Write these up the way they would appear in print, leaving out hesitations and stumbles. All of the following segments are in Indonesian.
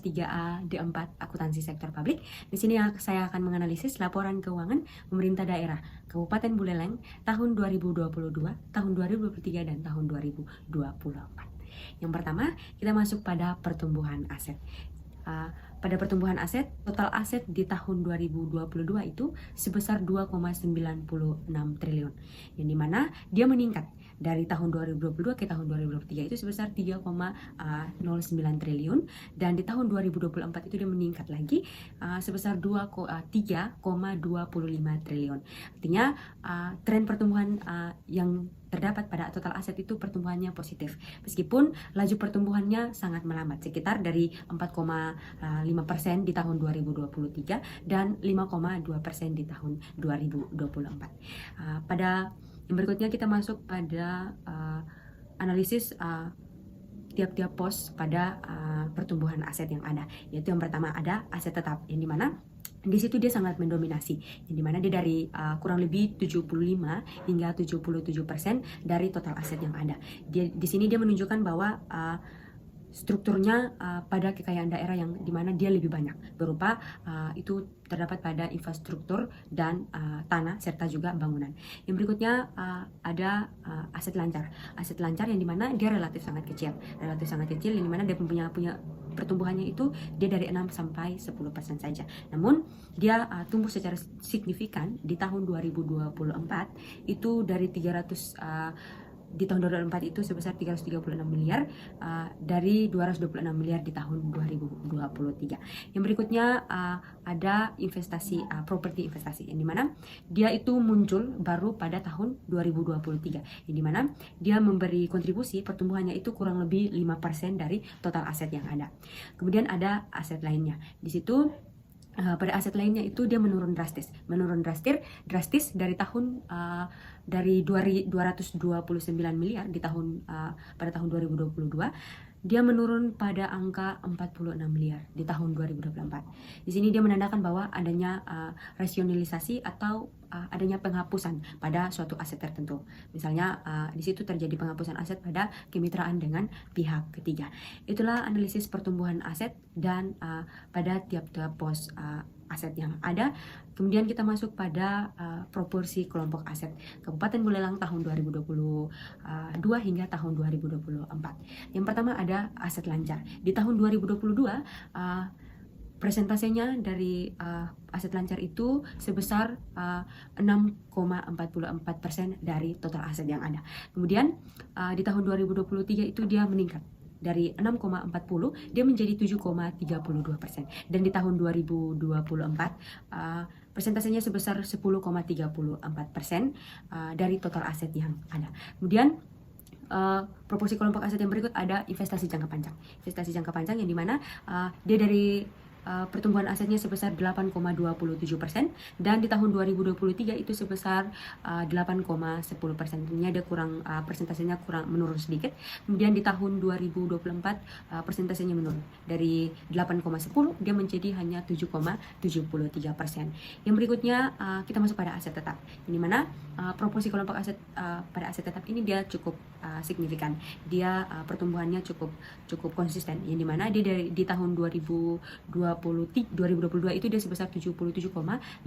3A D4 Akuntansi Sektor Publik. Di sini saya akan menganalisis laporan keuangan pemerintah daerah Kabupaten Buleleng tahun 2022, tahun 2023 dan tahun 2024. Yang pertama, kita masuk pada pertumbuhan aset. Pada pertumbuhan aset, total aset di tahun 2022 itu sebesar 2,96 triliun, yang dimana dia meningkat dari tahun 2022 ke tahun 2023 itu sebesar 3,09 triliun, dan di tahun 2024 itu dia meningkat lagi sebesar 3,25 triliun. Artinya tren pertumbuhan yang terdapat pada total aset itu pertumbuhannya positif, meskipun laju pertumbuhannya sangat melambat, sekitar dari 4,5% di tahun 2023 dan 5,2% di tahun 2024. Pada yang berikutnya kita masuk pada analisis tiap-tiap pos pada pertumbuhan aset yang ada, yaitu yang pertama ada aset tetap, yang dimana di situ dia sangat mendominasi, yang dimana dia dari kurang lebih 75 hingga 77% dari total aset yang ada. Di sini dia menunjukkan bahwa strukturnya pada kekayaan daerah yang dimana dia lebih banyak, berupa itu terdapat pada infrastruktur dan tanah serta juga bangunan. Yang berikutnya ada aset lancar. Aset lancar yang dimana dia relatif sangat kecil, yang dimana dia punya pertumbuhannya itu dia dari 6 sampai 10% saja. Namun dia tumbuh secara signifikan di tahun 2024 itu dari 300 di tahun 2024 itu sebesar 336 miliar dari 226 miliar di tahun 2023. Yang berikutnya ada investasi, properti investasi, yang dimana dia itu muncul baru pada tahun 2023, yang dimana dia memberi kontribusi pertumbuhannya itu kurang lebih 5% dari total aset yang ada. Kemudian ada aset lainnya. Di situ pada aset lainnya itu dia menurun drastis dari tahun dari 229 miliar di tahun pada tahun 2022, dia menurun pada angka 46 miliar di tahun 2024. Di sini dia menandakan bahwa adanya rasionalisasi atau adanya penghapusan pada suatu aset tertentu. Misalnya di situ terjadi penghapusan aset pada kemitraan dengan pihak ketiga. Itulah analisis pertumbuhan aset dan pada tiap-tiap pos aset yang ada. Kemudian kita masuk pada proporsi kelompok aset Kabupaten Buleleng tahun 2022 hingga tahun 2024. Yang pertama ada aset lancar. Di tahun 2022 persentasenya dari aset lancar itu sebesar 6,44% dari total aset yang ada. Kemudian di tahun 2023 itu dia meningkat dari 6,40 dia menjadi 7,32%, dan di tahun 2024 persentasenya sebesar 10,34% dari total aset yang ada. Kemudian proporsi kelompok aset yang berikut ada investasi jangka panjang. Investasi jangka panjang yang dimana dia dari pertumbuhan asetnya sebesar 8,27%, dan di tahun 2023 itu sebesar 8,10%. Ini ada kurang persentasenya kurang menurun sedikit. Kemudian di tahun 2024 persentasenya menurun dari 8,10 dia menjadi hanya 7,73%. Yang berikutnya kita masuk pada aset tetap, ini mana proporsi kelompok aset pada aset tetap ini dia cukup signifikan. Dia pertumbuhannya cukup konsisten, yang dimana dia di tahun 2022 itu dia sebesar 77,56%,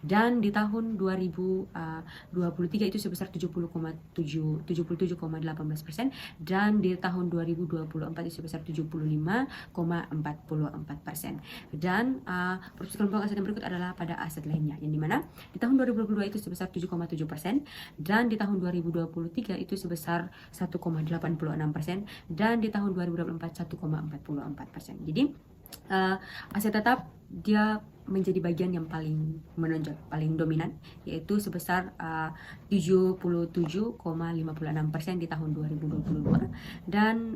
dan di tahun 2023 itu sebesar 77,18%, dan di tahun 2024 itu sebesar 75,44%. Dan proporsi kelompok aset yang berikut adalah pada aset lainnya, yang dimana di tahun 2022 itu sebesar 7,7%, dan di tahun 2023 itu sebesar 1,86%, dan di tahun 2024 1,44%. Jadi aset tetap dia menjadi bagian yang paling menonjol, paling dominan, yaitu sebesar 77,56% di tahun 2022, dan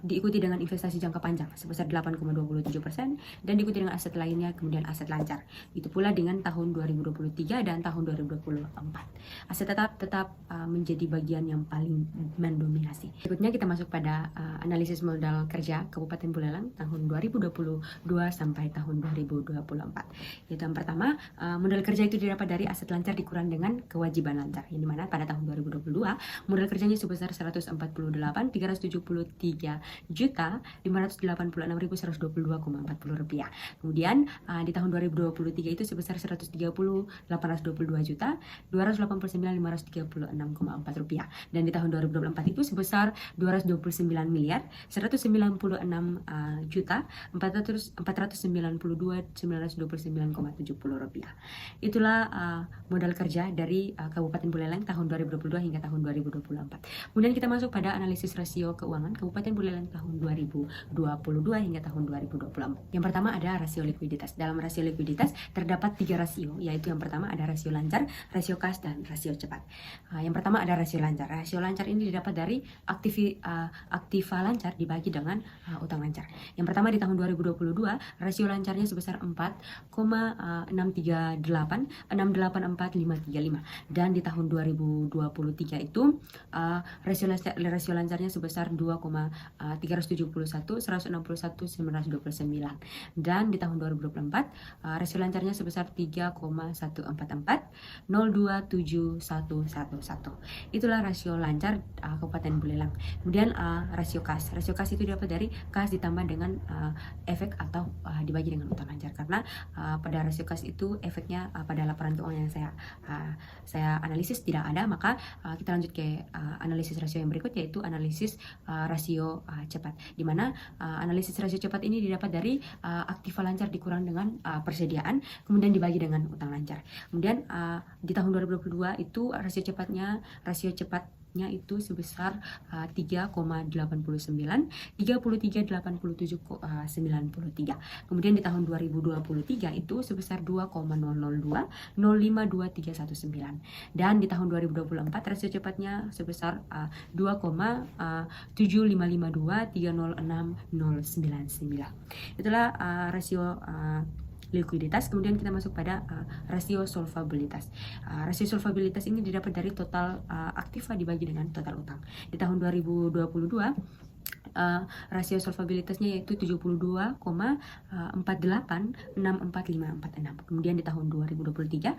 diikuti dengan investasi jangka panjang sebesar 8,27%, dan diikuti dengan aset lainnya, kemudian aset lancar. Itu pula dengan tahun 2023 dan tahun 2024. Aset tetap menjadi bagian yang paling mendominasi. Berikutnya kita masuk pada analisis modal kerja Kabupaten Buleleng tahun 2022 sampai tahun 2024. Yaitu yang pertama, modal kerja itu didapat dari aset lancar dikurang dengan kewajiban lancar, yang dimana pada tahun 2022 modal kerjanya sebesar 148.373 rupiah. Kemudian di tahun 2023 itu sebesar 130.822.289.536,4 rupiah. Dan di tahun 2024 itu sebesar 229.492.929,70 rupiah. Itulah modal kerja dari Kabupaten Buleleng tahun 2022 hingga tahun 2024. Kemudian kita masuk pada analisis rasio keuangan Kabupaten Buleleng tahun 2022 hingga tahun 2024. Yang pertama ada rasio likuiditas. Dalam rasio likuiditas terdapat 3 rasio, yaitu yang pertama ada rasio lancar, rasio kas, dan rasio cepat. Yang pertama ada rasio lancar. Rasio lancar ini didapat dari aktiva lancar dibagi dengan utang lancar. Yang pertama di tahun 2022 rasio lancarnya sebesar 4,638,684,535, dan di tahun 2023 itu rasio lancarnya sebesar 2,371,161,929, dan di tahun 2024 rasio lancarnya sebesar 3,144,027111. Itulah rasio lancar Kabupaten Buleleng. Kemudian rasio kas. Rasio kas itu dapat dari kas ditambah dengan efek atau dibagi dengan utang lancar, karena pada rasio kas itu efeknya pada laporan keuangan yang saya analisis tidak ada. Maka kita lanjut ke analisis rasio yang berikut, yaitu analisis rasio cepat, di mana analisis rasio cepat ini didapat dari aktiva lancar dikurang dengan persediaan, kemudian dibagi dengan utang lancar. Kemudian di tahun 2022 itu rasio cepatnya itu sebesar 3,89, 33,87,93. Kemudian di tahun 2023 itu sebesar 2,002, 052,319, dan di tahun 2024 rasio cepatnya sebesar 2,7552, 306,099. Itulah rasio likuiditas. Kemudian kita masuk pada rasio solvabilitas. Rasio solvabilitas ini didapat dari total aktiva dibagi dengan total utang. Di tahun 2022 rasio solvabilitasnya yaitu 72,4864,546. Kemudian di tahun 2023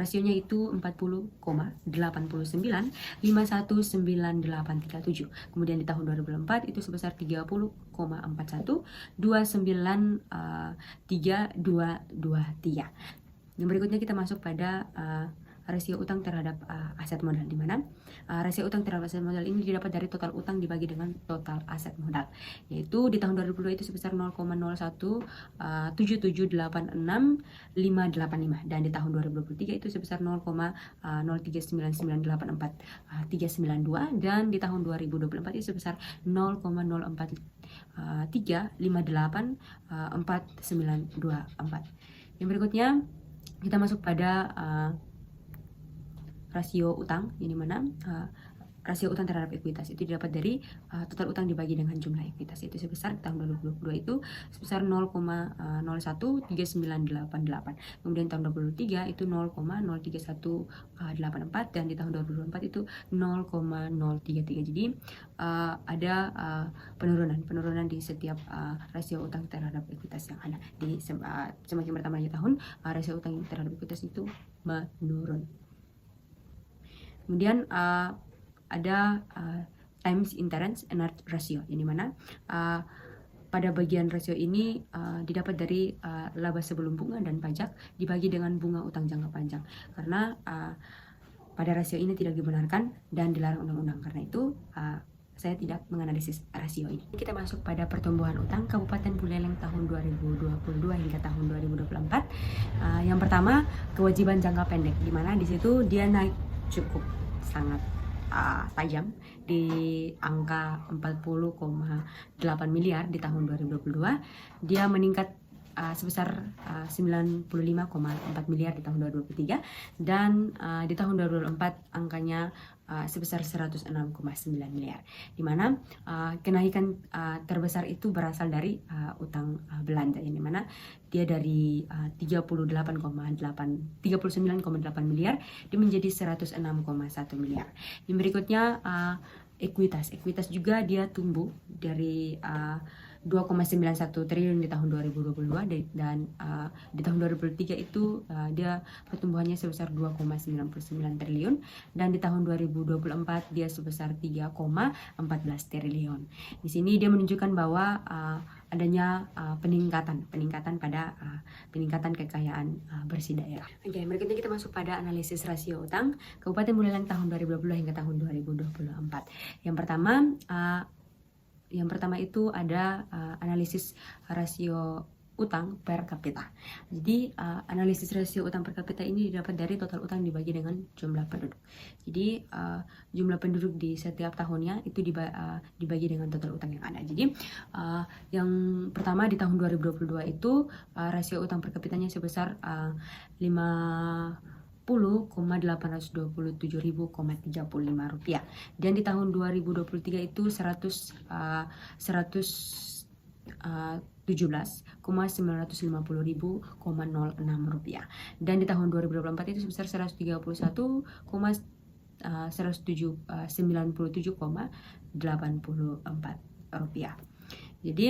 rasionya itu 40,89,519837. Kemudian di tahun 2024 itu sebesar 30,41,29,3223. Yang berikutnya kita masuk pada rasio utang terhadap aset modal, di mana rasio utang terhadap aset modal ini didapat dari total utang dibagi dengan total aset modal, yaitu di tahun 2022 itu sebesar 0,017786,585, dan di tahun 2023 itu sebesar 0,039984,392, dan di tahun 2024 itu sebesar 0,04358,4924. Yang berikutnya kita masuk pada rasio utang, ini mana rasio utang terhadap ekuitas itu didapat dari total utang dibagi dengan jumlah ekuitas, itu sebesar tahun 2022 itu sebesar 0,013988. Kemudian tahun 2023 itu 0,03184, dan di tahun 2024 itu 0,033. Jadi ada penurunan di setiap rasio utang terhadap ekuitas yang ada. Di semakin bertambahnya tahun rasio utang terhadap ekuitas itu menurun. Kemudian ada times interest and ratio, ini mana pada bagian rasio ini didapat dari laba sebelum bunga dan pajak dibagi dengan bunga utang jangka panjang, karena pada rasio ini tidak dibenarkan dan dilarang undang-undang. Karena itu saya tidak menganalisis rasio ini. Kita masuk pada pertumbuhan utang Kabupaten Buleleng tahun 2022 hingga tahun 2024. Yang pertama, kewajiban jangka pendek, di mana di situ dia naik cukup sangat tajam di angka 40,8 miliar di tahun 2022. Dia meningkat sebesar 95,4 miliar di tahun 2023, dan di tahun 2024 angkanya sebesar 106,9 miliar, di mana kenaikan terbesar itu berasal dari utang belanja, yang dimana dia dari 39,8 miliar dia menjadi 106,1 miliar. Yang berikutnya ekuitas juga dia tumbuh dari 2,91 triliun di tahun 2022 dan di tahun 2023 itu dia pertumbuhannya sebesar 2,99 triliun dan di tahun 2024 dia sebesar 3,14 triliun. Di sini dia menunjukkan bahwa adanya peningkatan pada peningkatan kekayaan bersih daerah. Oke, berikutnya kita masuk pada analisis rasio utang Kabupaten Buleleng tahun 2020 hingga tahun 2024. Yang pertama itu ada analisis rasio utang per kapita. Jadi analisis rasio utang per kapita ini didapat dari total utang dibagi dengan jumlah penduduk. Jadi jumlah penduduk di setiap tahunnya itu dibagi dengan total utang yang ada. Jadi yang pertama di tahun 2022 itu rasio utang per kapitanya sebesar 10,827.035 rupiah, dan di tahun 2023 itu 117,950.006 rupiah, dan di tahun 2024 itu sebesar 197,94 rupiah. Jadi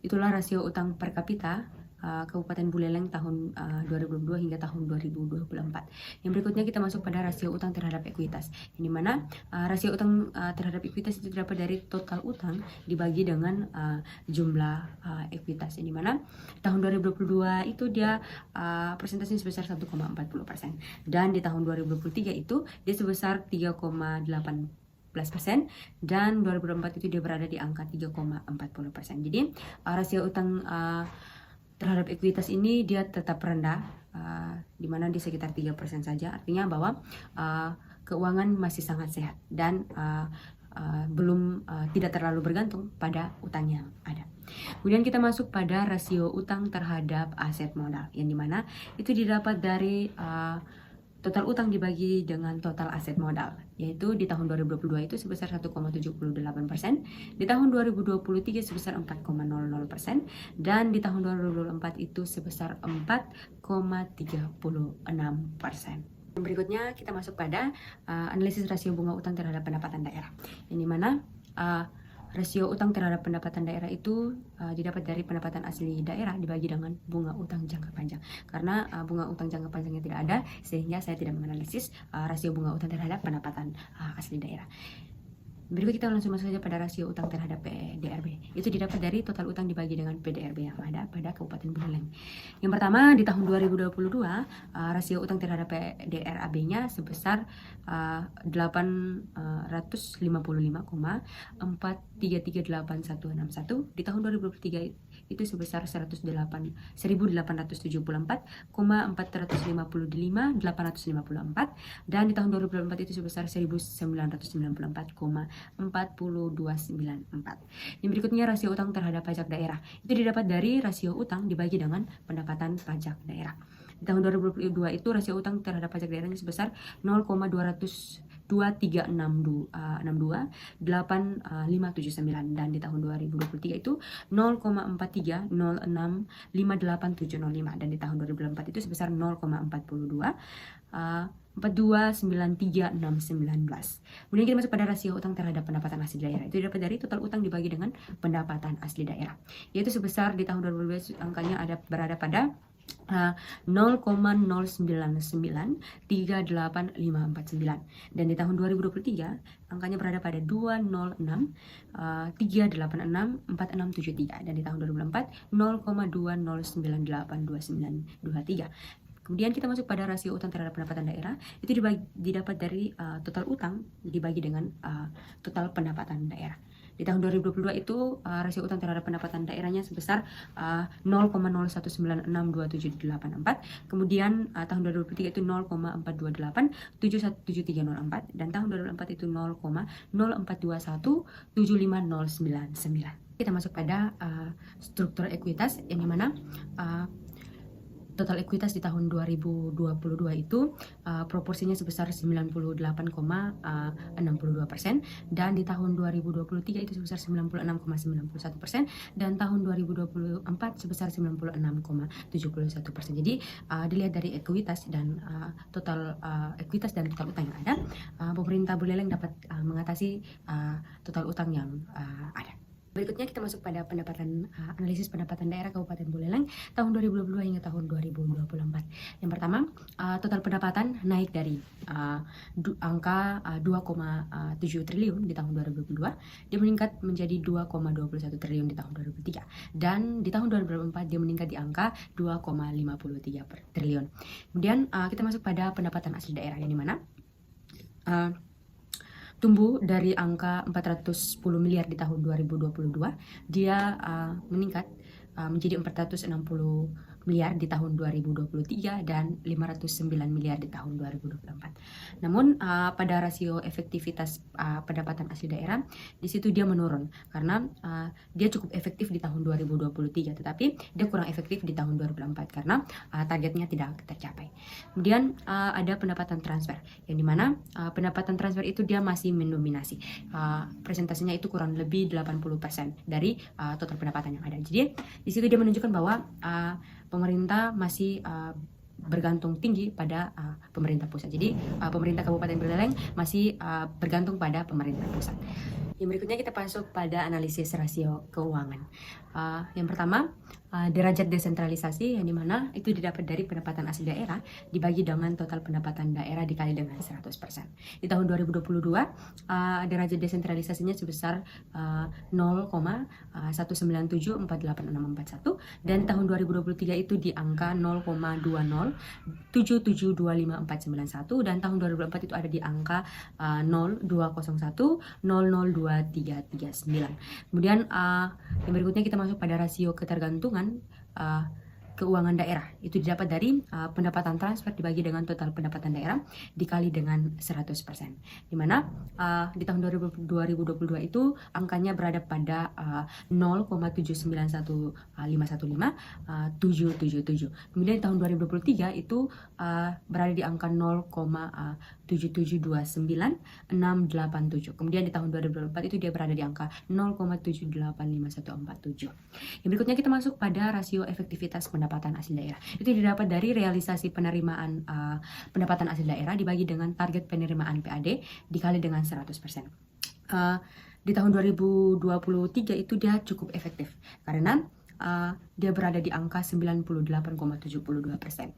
itulah rasio utang per kapita Kabupaten Buleleng tahun 2022 hingga tahun 2024. Yang berikutnya kita masuk pada rasio utang terhadap ekuitas, yang dimana rasio utang terhadap ekuitas itu terdapat dari total utang dibagi dengan jumlah ekuitas, yang dimana tahun 2022 itu dia persentasenya sebesar 1,40%, dan di tahun 2023 itu dia sebesar 3,8%, dan 2024 itu dia berada di angka 3,40%. Jadi rasio utang terhadap ekuitas ini dia tetap rendah, di mana di sekitar 3% saja. Artinya bahwa keuangan masih sangat sehat dan tidak terlalu bergantung pada utang yang ada. Kemudian kita masuk pada rasio utang terhadap aset modal, yang dimana itu didapat dari total utang dibagi dengan total aset modal, yaitu di tahun 2022 itu sebesar 1,78%, di tahun 2023 sebesar 4,00%, dan di tahun 2024 itu sebesar 4,36%. Berikutnya kita masuk pada analisis rasio bunga utang terhadap pendapatan daerah, yang dimana rasio utang terhadap pendapatan daerah itu didapat dari pendapatan asli daerah dibagi dengan bunga utang jangka panjang. Karena bunga utang jangka panjangnya tidak ada, sehingga saya tidak menganalisis rasio bunga utang terhadap pendapatan asli daerah. Berikut kita langsung masuk saja pada rasio utang terhadap PDRB. Itu didapat dari total utang dibagi dengan PDRB yang ada pada Kabupaten Buleleng. Yang pertama di tahun 2022 rasio utang terhadap PDRAB-nya sebesar 855,4338161. Di tahun 2023 itu sebesar 1854,854, dan di tahun 2024 itu sebesar 1994,4294. Yang berikutnya rasio utang terhadap pajak daerah. Itu didapat dari rasio utang dibagi dengan pendapatan pajak daerah. Di tahun 2022 itu rasio utang terhadap pajak daerahnya sebesar 0,23628579, dan di tahun 2023 itu 0,43065875, dan di tahun 2024 itu sebesar 0,42929369. Kemudian kita masuk pada rasio utang terhadap pendapatan asli daerah. Itu didapat dari total utang dibagi dengan pendapatan asli daerah, yaitu sebesar di tahun 2022 angkanya berada pada 0,09938549, dan di tahun 2023 angkanya berada pada 206,386,4673, dan di tahun 2024 0,20982923. Kemudian kita masuk pada rasio utang terhadap pendapatan daerah. Itu didapat dari total utang dibagi dengan total pendapatan daerah. Di tahun 2022 itu rasio utang terhadap pendapatan daerahnya sebesar 0,01962784. Kemudian tahun 2023 itu 0,428717304, dan tahun 2024 itu 0,04217599. Kita masuk pada struktur ekuitas, yang dimana total ekuitas di tahun 2022 itu proporsinya sebesar 98,62%, dan di tahun 2023 itu sebesar 96,91%, dan tahun 2024 sebesar 96,71%. Jadi dilihat dari ekuitas dan total ekuitas dan total utang yang ada, pemerintah Buleleng dapat mengatasi total utang yang ada. Berikutnya kita masuk pada analisis pendapatan daerah Kabupaten Buleleng tahun 2022 hingga tahun 2024. Yang pertama, total pendapatan naik dari angka 2,7 triliun di tahun 2022, dia meningkat menjadi 2,21 triliun di tahun 2003. Dan di tahun 2024 dia meningkat di angka 2,53 triliun. Kemudian kita masuk pada pendapatan asli daerah, yang dimana tumbuh dari angka 410 miliar di tahun 2022, dia meningkat menjadi 460 miliar di tahun 2023 dan 509 miliar di tahun 2024. Namun pada rasio efektivitas pendapatan asli daerah di situ dia menurun karena dia cukup efektif di tahun 2023, tetapi dia kurang efektif di tahun 2024 karena targetnya tidak tercapai. Kemudian ada pendapatan transfer, yang dimana pendapatan transfer itu dia masih mendominasi, presentasinya itu kurang lebih 80% dari total pendapatan yang ada. Jadi di situ dia menunjukkan bahwa pemerintah masih bergantung tinggi pada pemerintah pusat. Jadi pemerintah Kabupaten Buleleng masih bergantung pada pemerintah pusat. Yang berikutnya kita masuk pada analisis rasio keuangan. Yang pertama, derajat desentralisasi, yang dimana itu didapat dari pendapatan asli daerah dibagi dengan total pendapatan daerah dikali dengan 100%. Di tahun 2022, derajat desentralisasinya sebesar 0,1974861, dan tahun 2023 itu di angka 0,20772541, dan tahun 2024 itu ada di angka 0201002339. Kemudian yang berikutnya kita masuk pada rasio ketergantungan keuangan daerah. Itu didapat dari pendapatan transfer dibagi dengan total pendapatan daerah dikali dengan 100%. Dimana di tahun 2022 itu angkanya berada pada 0,791515777. Kemudian di tahun 2023 itu berada di angka 0,7729687. Kemudian di tahun 2024 itu dia berada di angka 0,785147. Yang berikutnya kita masuk pada rasio efektivitas pendapatan asli daerah. Itu didapat dari realisasi penerimaan pendapatan asli daerah dibagi dengan target penerimaan PAD dikali dengan 100%. Di tahun 2023 itu dia cukup efektif karena dia berada di angka 98,72%.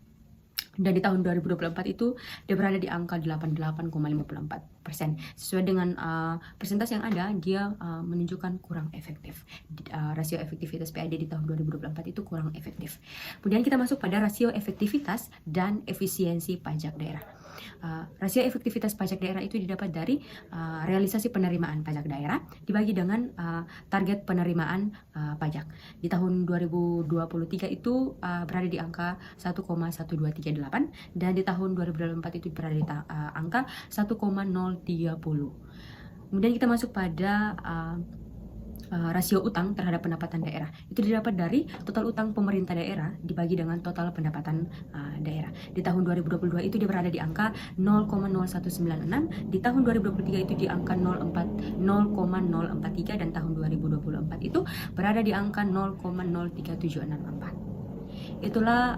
Dan di tahun 2024 itu dia berada di angka 88,54%. Sesuai dengan persentase yang ada, dia menunjukkan kurang efektif. Rasio efektivitas PAD di tahun 2024 itu kurang efektif. Kemudian kita masuk pada rasio efektivitas dan efisiensi pajak daerah. Rasio efektivitas pajak daerah itu didapat dari realisasi penerimaan pajak daerah dibagi dengan target penerimaan pajak. Di tahun 2023 itu berada di angka 1,1238, dan di tahun 2024 itu berada di angka 1,030. Kemudian kita masuk pada rasio utang terhadap pendapatan daerah. Itu didapat dari total utang pemerintah daerah dibagi dengan total pendapatan daerah. Di tahun 2022 itu dia berada di angka 0,0196, di tahun 2023 itu di angka 0,043, dan tahun 2024 itu berada di angka 0,03764. Itulah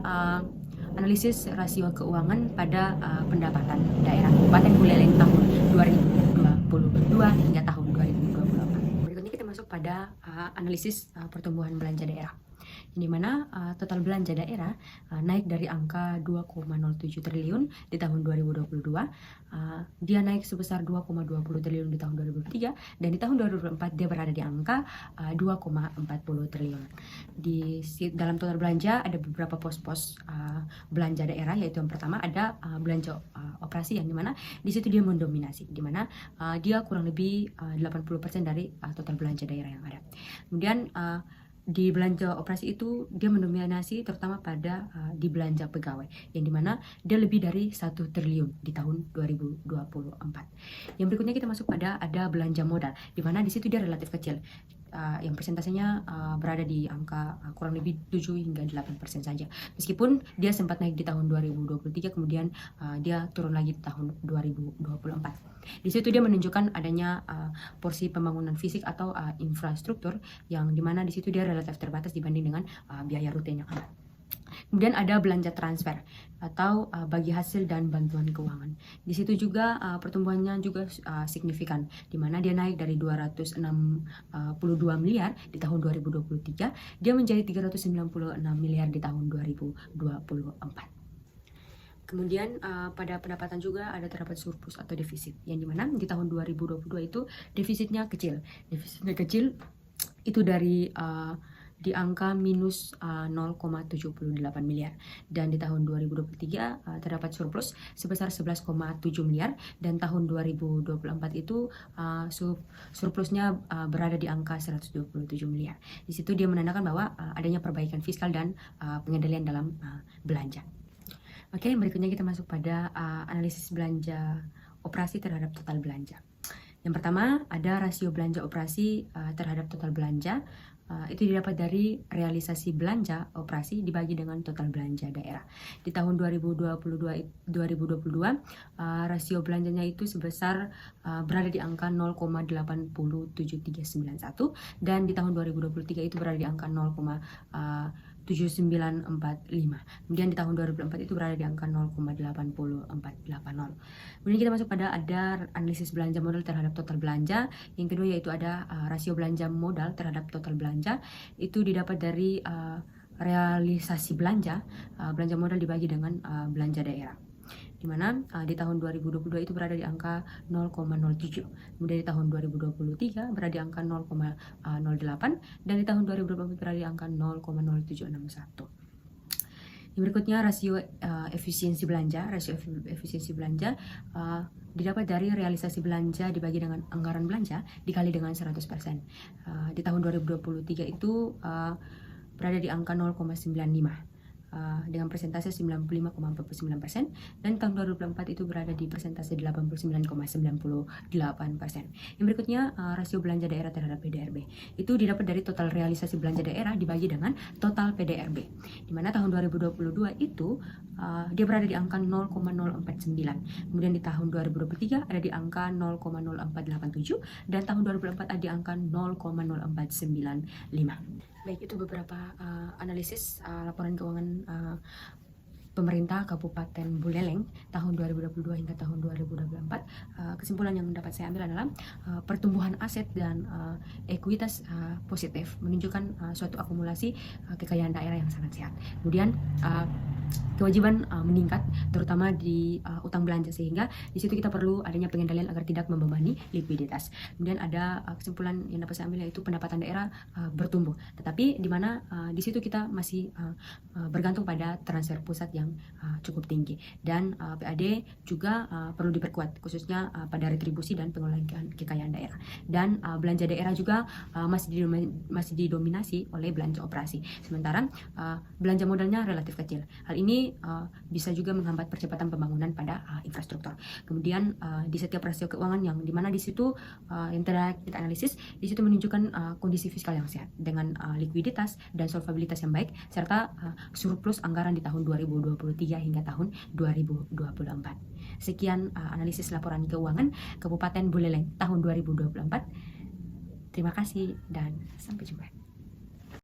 analisis rasio keuangan pada pendapatan daerah Kabupaten Buleleng tahun 2022 hingga tahun 2024. Berikutnya kita masuk pada analisis pertumbuhan belanja daerah, di mana total belanja daerah naik dari angka 2,07 triliun di tahun 2022, dia naik sebesar 2,20 triliun di tahun 2023, dan di tahun 2024 dia berada di angka 2,40 triliun. Di dalam total belanja ada beberapa pos-pos belanja daerah, yaitu yang pertama ada belanja operasi, yang dimana di situ dia mendominasi, dimana dia kurang lebih 80% dari total belanja daerah yang ada. Kemudian di belanja operasi itu dia mendominasi terutama pada di belanja pegawai, yang dimana dia lebih dari 1 triliun di tahun 2024. Yang berikutnya kita masuk pada ada belanja modal, dimana di situ dia relatif kecil, yang persentasenya berada di angka kurang lebih 7 hingga 8% saja. Meskipun dia sempat naik di tahun 2023, kemudian dia turun lagi di tahun 2024. Di situ dia menunjukkan adanya porsi pembangunan fisik atau infrastruktur, yang dimana di situ dia relatif terbatas dibanding dengan biaya rutin yang ada. Kemudian ada belanja transfer atau bagi hasil dan bantuan keuangan. Di situ juga pertumbuhannya juga signifikan, di mana dia naik dari 262 miliar di tahun 2023, dia menjadi 396 miliar di tahun 2024. Kemudian pada pendapatan juga ada terdapat surplus atau defisit, yang dimana di tahun 2022 itu defisitnya kecil. Defisitnya kecil itu dari di angka minus 0,78 miliar, dan di tahun 2023 terdapat surplus sebesar 11,7 miliar, dan tahun 2024 itu surplusnya berada di angka 127 miliar. Di situ dia menandakan bahwa adanya perbaikan fiskal dan pengendalian dalam belanja. Oke, berikutnya kita masuk pada analisis belanja operasi terhadap total belanja. Yang pertama ada rasio belanja operasi terhadap total belanja. Itu didapat dari realisasi belanja operasi dibagi dengan total belanja daerah. Di tahun 2022 rasio belanjanya itu sebesar berada di angka 0,87391, dan di tahun 2023 itu berada di angka 0,7945. Kemudian di tahun 2004 itu berada di angka 0,80480. Kemudian kita masuk pada ada analisis belanja modal terhadap total belanja. Yang kedua yaitu ada rasio belanja modal terhadap total belanja. Itu didapat dari realisasi belanja modal dibagi dengan belanja daerah, di mana di tahun 2022 itu berada di angka 0,07, kemudian di tahun 2023 berada di angka 0,08, dan di tahun 2024 berada di angka 0,0761. Yang berikutnya rasio efisiensi belanja. Rasio efisiensi belanja didapat dari realisasi belanja dibagi dengan anggaran belanja dikali dengan 100%. Di tahun 2023 itu berada di angka 0,95 dengan persentase 95,49%, dan tahun 2024 itu berada di persentase 89,98%. Yang berikutnya rasio belanja daerah terhadap PDRB. Itu didapat dari total realisasi belanja daerah dibagi dengan total PDRB, di mana tahun 2022 itu dia berada di angka 0,049, kemudian di tahun 2023 ada di angka 0,0487, dan tahun 2024 ada di angka 0,0495. Baik, itu beberapa analisis laporan keuangan pemerintah Kabupaten Buleleng tahun 2022 hingga tahun 2024. Kesimpulan yang dapat saya ambil adalah pertumbuhan aset dan ekuitas positif menunjukkan suatu akumulasi kekayaan daerah yang sangat sehat. Kemudian kewajiban meningkat terutama di utang belanja, sehingga di situ kita perlu adanya pengendalian agar tidak membebani likuiditas. Kemudian ada kesimpulan yang dapat saya ambil yaitu pendapatan daerah bertumbuh, tetapi di mana di situ kita masih bergantung pada transfer pusat yang cukup tinggi, dan PAD juga perlu diperkuat khususnya pada retribusi dan pengelolaan kekayaan daerah, dan belanja daerah juga masih didominasi oleh belanja operasi, sementara belanja modalnya relatif kecil. Hal ini bisa juga menghambat percepatan pembangunan pada infrastruktur. Kemudian di setiap rasio keuangan yang dimana di situ yang telah kita analisis, di situ menunjukkan kondisi fiskal yang sehat dengan likuiditas dan solvabilitas yang baik, serta surplus anggaran di tahun 2023 hingga tahun 2024. Sekian analisis laporan keuangan Kabupaten Buleleng tahun 2024. Terima kasih dan sampai jumpa.